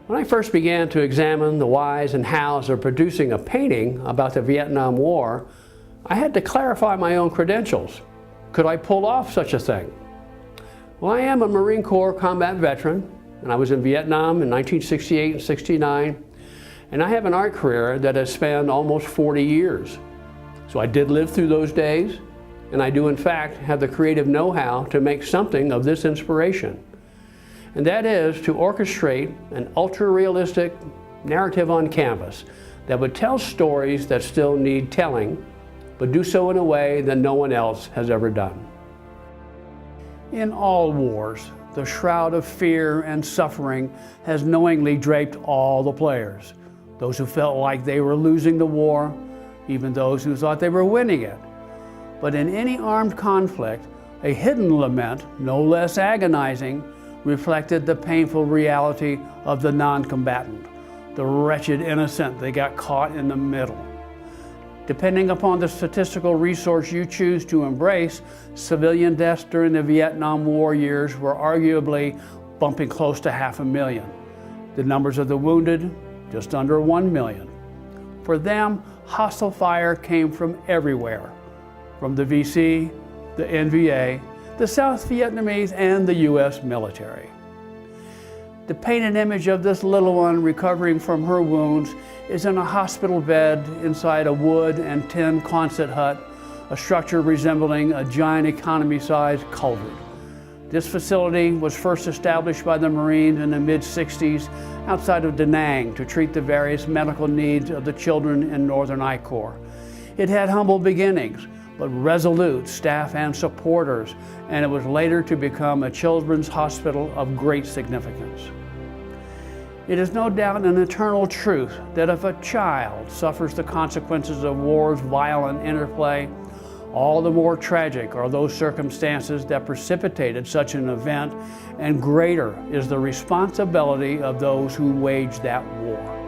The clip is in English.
When I first began to examine the whys and hows of producing a painting about the Vietnam War, I had to clarify my own credentials. Could I pull off such a thing? Well, I am a Marine Corps combat veteran, and I was in Vietnam in 1968 and 69, and I have an art career that has spanned almost 40 years. So I did live through those days, and I do in fact have the creative know-how to make something of this inspiration. And that is to orchestrate an ultra-realistic narrative on canvas that would tell stories that still need telling, but do so in a way that no one else has ever done. In all wars, the shroud of fear and suffering has knowingly draped all the players. Those who felt like they were losing the war, even those who thought they were winning it. But in any armed conflict, a hidden lament, no less agonizing, reflected the painful reality of the non-combatant, the wretched innocent that got caught in the middle. Depending upon the statistical resource you choose to embrace, civilian deaths during the Vietnam War years were arguably bumping close to 500,000. The numbers of the wounded, just under 1 million. For them, hostile fire came from everywhere, from the VC, the NVA, the South Vietnamese, and the US military. The painted image of this little one recovering from her wounds is in a hospital bed inside a wood and tin Quonset hut, a structure resembling a giant economy-sized culvert. This facility was first established by the Marines in the mid-60s outside of Da Nang to treat the various medical needs of the children in Northern I Corps. It had humble beginnings, but resolute staff and supporters, and it was later to become a children's hospital of great significance. It is no doubt an eternal truth that if a child suffers the consequences of war's violent interplay, all the more tragic are those circumstances that precipitated such an event, and greater is the responsibility of those who waged that war.